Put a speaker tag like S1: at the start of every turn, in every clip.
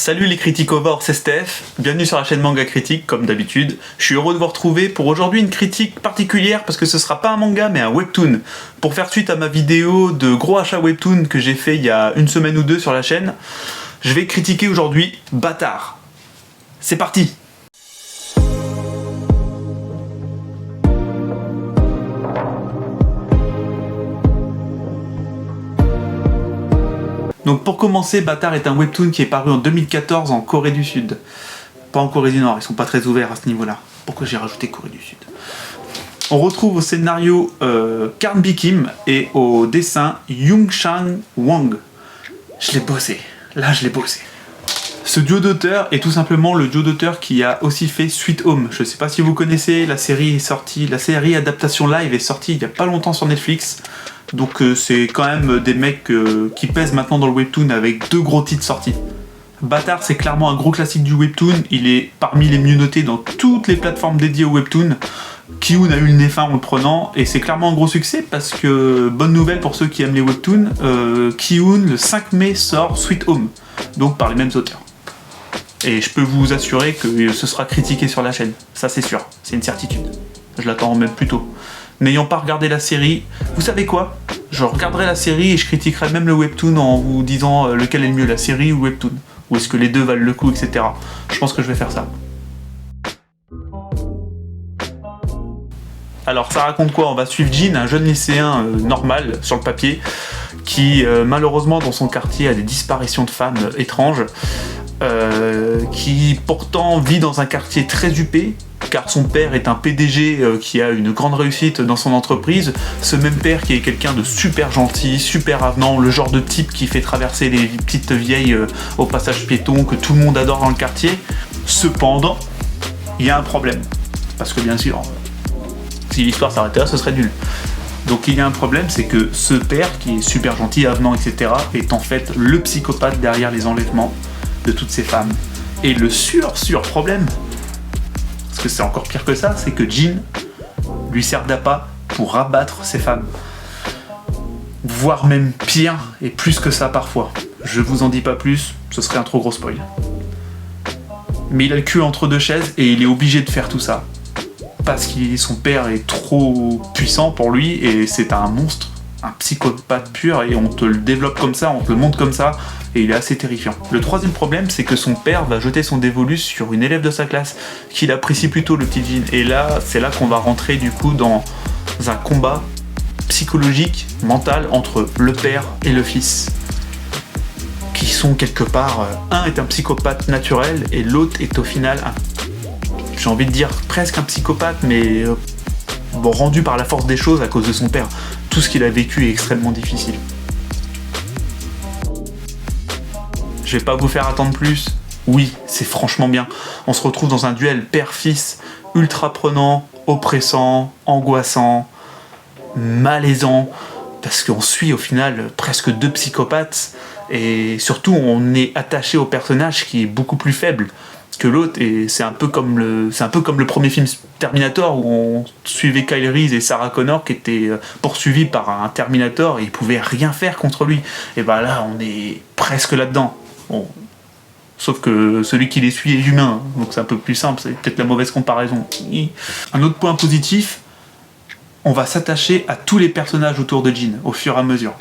S1: Salut les Criticovores, c'est Steph, bienvenue sur la chaîne Manga Critique comme d'habitude. Je suis heureux de vous retrouver pour aujourd'hui une critique particulière parce que ce sera pas un manga mais un webtoon. Pour faire suite à ma vidéo de gros achat webtoon que j'ai fait il y a une semaine ou deux sur la chaîne, je vais critiquer aujourd'hui Bâtard. C'est parti! Donc pour commencer, Bâtard est un webtoon qui est paru en 2014 en Corée du Sud. Pas en Corée du Nord, ils sont pas très ouverts à ce niveau-là. Pourquoi j'ai rajouté Corée du Sud? On retrouve au scénario Karnbi Kim et au dessin Young-Chang Wang. Je l'ai bossé, là je l'ai bossé. Ce duo d'auteurs est tout simplement le duo d'auteurs qui a aussi fait Sweet Home. Je sais pas si vous connaissez, la série est sortie, la série adaptation live est sortie il y a pas longtemps sur Netflix. Donc c'est quand même des mecs qui pèsent maintenant dans le webtoon avec deux gros titres sortis. Bâtard, c'est clairement un gros classique du webtoon, il est parmi les mieux notés dans toutes les plateformes dédiées au webtoon. Ki-hoon a eu le nez fin en le prenant et c'est clairement un gros succès parce que, bonne nouvelle pour ceux qui aiment les webtoons, Ki-hoon le 5 mai sort Sweet Home, donc par les mêmes auteurs. Et je peux vous assurer que ce sera critiqué sur la chaîne, ça c'est sûr, c'est une certitude. Je l'attends même plus tôt. N'ayant pas regardé la série, vous savez quoi? Je regarderai la série et je critiquerai même le webtoon en vous disant lequel est le mieux, la série ou le webtoon. Ou est-ce que les deux valent le coup, etc. Je pense que je vais faire ça. Alors ça raconte quoi? On va suivre Jin, un jeune lycéen normal sur le papier, qui malheureusement dans son quartier a des disparitions de femmes étranges, qui pourtant vit dans un quartier très huppé, car son père est un PDG qui a une grande réussite dans son entreprise, ce même père qui est quelqu'un de super gentil, super avenant, le genre de type qui fait traverser les petites vieilles au passage piéton que tout le monde adore dans le quartier. Cependant, il y a un problème, parce que bien sûr, si l'histoire s'arrêtait là, ce serait nul. Donc il y a un problème, c'est que ce père qui est super gentil, avenant, etc. est en fait le psychopathe derrière les enlèvements de toutes ces femmes. Et le sur problème, parce que c'est encore pire que ça, c'est que Jin lui sert d'appât pour abattre ces femmes. Voire même pire, et plus que ça parfois. Je vous en dis pas plus, ce serait un trop gros spoil. Mais il a le cul entre deux chaises et il est obligé de faire tout ça. Parce que son père est trop puissant pour lui et c'est un monstre, un psychopathe pur, et on te le développe comme ça, on te le montre comme ça, et il est assez terrifiant. Le troisième problème, c'est que son père va jeter son dévolu sur une élève de sa classe, qu'il apprécie plutôt, le petit Jin. Et là, c'est là qu'on va rentrer du coup dans un combat psychologique, mental, entre le père et le fils. Qui sont quelque part, un est un psychopathe naturel, et l'autre est au final j'ai envie de dire presque un psychopathe, mais rendu par la force des choses à cause de son père. Tout ce qu'il a vécu est extrêmement difficile. Je vais pas vous faire attendre plus. Oui, c'est franchement bien. On se retrouve dans un duel père-fils ultra prenant, oppressant, angoissant, malaisant, parce qu'on suit au final presque deux psychopathes, et surtout on est attaché au personnage qui est beaucoup plus faible que l'autre, et c'est un peu comme le premier film Terminator où on suivait Kyle Reese et Sarah Connor qui étaient poursuivis par un Terminator et ils pouvaient rien faire contre lui. Et ben là on est presque là-dedans. Bon. Sauf que celui qui les suit est humain, donc c'est un peu plus simple, c'est peut-être la mauvaise comparaison. Un autre point positif, on va s'attacher à tous les personnages autour de Jin au fur et à mesure.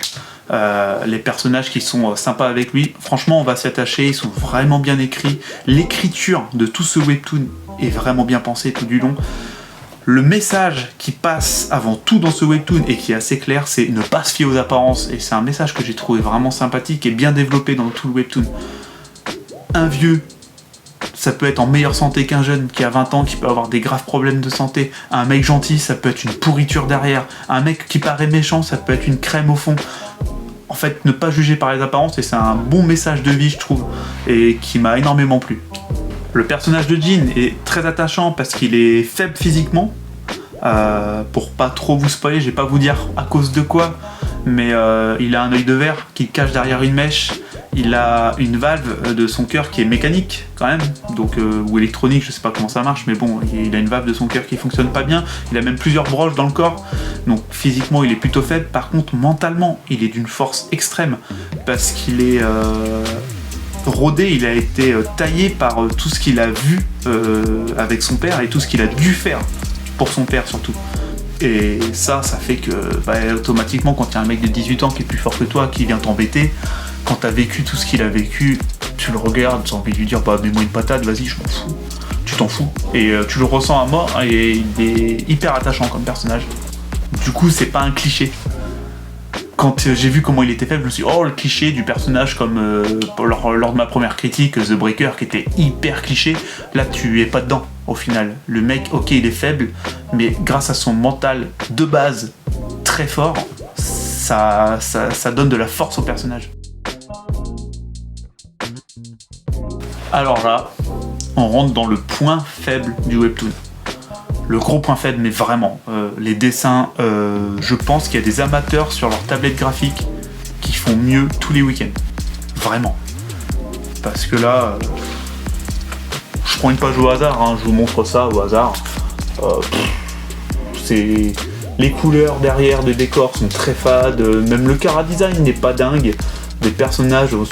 S1: Les personnages qui sont sympas avec lui, franchement on va s'y attacher, ils sont vraiment bien écrits. L'écriture de tout ce webtoon est vraiment bien pensée tout du long. Le message qui passe avant tout dans ce webtoon et qui est assez clair, c'est ne pas se fier aux apparences, et c'est un message que j'ai trouvé vraiment sympathique et bien développé dans tout le webtoon. Un vieux, ça peut être en meilleure santé qu'un jeune qui a 20 ans, qui peut avoir des graves problèmes de santé. Un mec gentil, ça peut être une pourriture derrière. Un mec qui paraît méchant, ça peut être une crème au fond. En fait, ne pas juger par les apparences, et c'est un bon message de vie, je trouve, et qui m'a énormément plu. Le personnage de Jin est très attachant parce qu'il est faible physiquement. Pour pas trop vous spoiler, je vais pas vous dire à cause de quoi, mais il a un œil de verre qui cache derrière une mèche. Il a une valve de son cœur qui est mécanique quand même, donc ou électronique, je sais pas comment ça marche, mais bon, il a une valve de son cœur qui fonctionne pas bien. Il a même plusieurs broches dans le corps, donc physiquement il est plutôt faible. Par contre mentalement il est d'une force extrême parce qu'il est rodé, il a été taillé par tout ce qu'il a vu avec son père et tout ce qu'il a dû faire pour son père surtout. Et ça fait que automatiquement quand il y a un mec de 18 ans qui est plus fort que toi, qui vient t'embêter, quand t'as vécu tout ce qu'il a vécu, tu le regardes, tu as envie de lui dire mets-moi une patate, vas-y, je m'en fous. Tu t'en fous. Et tu le ressens à mort et il est hyper attachant comme personnage. Du coup, c'est pas un cliché. Quand j'ai vu comment il était fait, je me suis dit, oh, le cliché du personnage comme lors de ma première critique, The Breaker, qui était hyper cliché. Là, tu es pas dedans, au final. Le mec, ok, il est faible, mais grâce à son mental de base très fort, ça donne de la force au personnage. Alors là, on rentre dans le point faible du webtoon. Le gros point faible, mais vraiment, les dessins, je pense qu'il y a des amateurs sur leur tablette graphique qui font mieux tous les week-ends. Vraiment. Parce que là, je prends une page au hasard, hein, je vous montre ça au hasard. C'est... Les couleurs derrière des décors sont très fades, même le chara-design n'est pas dingue. Les personnages au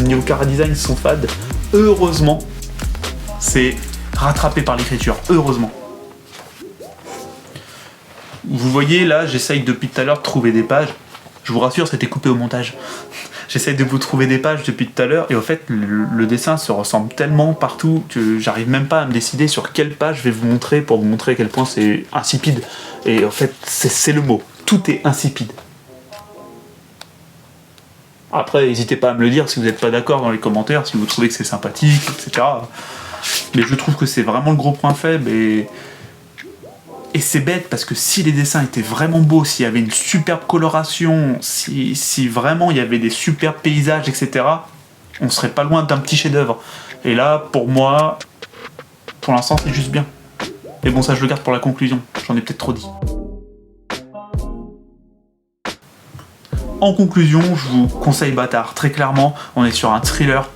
S1: niveau chara-design sont fades. Heureusement, c'est rattrapé par l'écriture, heureusement. Vous voyez là, j'essaye depuis tout à l'heure de trouver des pages. Je vous rassure, c'était coupé au montage. J'essaye de vous trouver des pages depuis tout à l'heure et en fait le dessin se ressemble tellement partout que j'arrive même pas à me décider sur quelle page je vais vous montrer pour vous montrer à quel point c'est insipide. Et en fait c'est le mot, tout est insipide. Après, n'hésitez pas à me le dire si vous n'êtes pas d'accord dans les commentaires, si vous trouvez que c'est sympathique, etc. Mais je trouve que c'est vraiment le gros point faible et c'est bête parce que si les dessins étaient vraiment beaux, s'il y avait une superbe coloration, si vraiment il y avait des superbes paysages, etc., on serait pas loin d'un petit chef-d'œuvre. Et là, pour moi, pour l'instant, c'est juste bien. Mais bon, ça, je le garde pour la conclusion. J'en ai peut-être trop dit. En conclusion, je vous conseille Bâtard. Très clairement, on est sur un thriller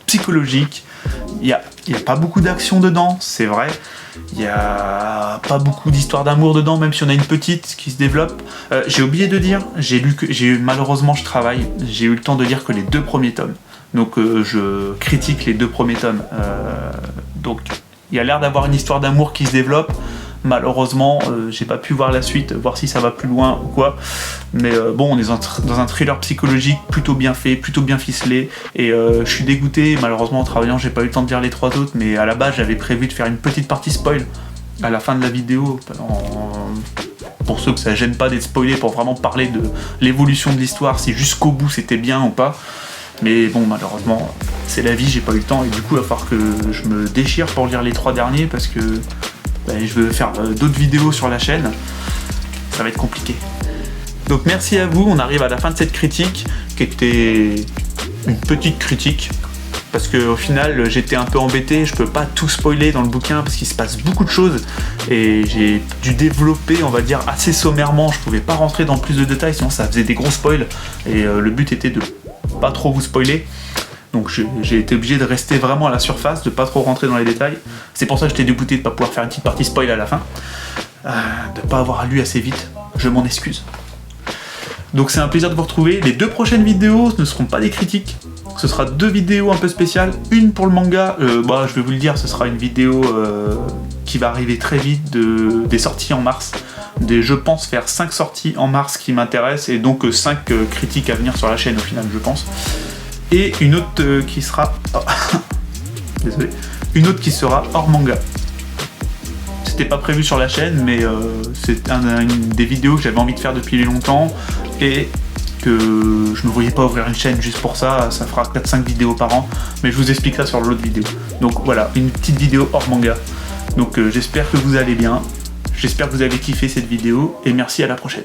S1: psychologique. Il y a pas beaucoup d'action dedans, c'est vrai. Il n'y a pas beaucoup d'histoire d'amour dedans, même si on a une petite qui se développe. J'ai oublié de dire, malheureusement je travaille, j'ai eu le temps de lire que les 2 premiers tomes. Donc je critique les 2 premiers tomes. Donc il y a l'air d'avoir une histoire d'amour qui se développe. Malheureusement, j'ai pas pu voir la suite, voir si ça va plus loin ou quoi. Mais bon, on est dans un thriller psychologique plutôt bien fait, plutôt bien ficelé. Et je suis dégoûté, malheureusement en travaillant, j'ai pas eu le temps de lire les 3 autres. Mais à la base, j'avais prévu de faire une petite partie spoil à la fin de la vidéo. Pour ceux que ça gêne pas d'être spoilé, pour vraiment parler de l'évolution de l'histoire, si jusqu'au bout c'était bien ou pas. Mais bon, malheureusement, c'est la vie, j'ai pas eu le temps. Et du coup, il va falloir que je me déchire pour lire les 3 derniers parce que je veux faire d'autres vidéos sur la chaîne, ça va être compliqué. Donc merci à vous, on arrive à la fin de cette critique, qui était une petite critique, parce qu'au final j'étais un peu embêté, je peux pas tout spoiler dans le bouquin, parce qu'il se passe beaucoup de choses, et j'ai dû développer, on va dire, assez sommairement, je pouvais pas rentrer dans plus de détails, sinon ça faisait des gros spoils, et le but était de pas trop vous spoiler. Donc j'ai été obligé de rester vraiment à la surface, de pas trop rentrer dans les détails. C'est pour ça que j'étais dégoûté de pas pouvoir faire une petite partie spoil à la fin. De pas avoir lu assez vite, je m'en excuse. Donc c'est un plaisir de vous retrouver. Les 2 prochaines vidéos ne seront pas des critiques. Ce sera 2 vidéos un peu spéciales. Une pour le manga, je vais vous le dire, ce sera une vidéo qui va arriver très vite, des sorties en mars. Je pense faire 5 sorties en mars qui m'intéressent, et donc 5 critiques à venir sur la chaîne au final, je pense. Et une autre qui sera... Désolé. Une autre qui sera hors manga. C'était pas prévu sur la chaîne, mais c'est une des vidéos que j'avais envie de faire depuis longtemps, et que je me voyais pas ouvrir une chaîne juste pour ça, ça fera 4-5 vidéos par an, mais je vous explique ça sur l'autre vidéo. Donc voilà, une petite vidéo hors manga. Donc j'espère que vous allez bien, j'espère que vous avez kiffé cette vidéo, et merci, à la prochaine.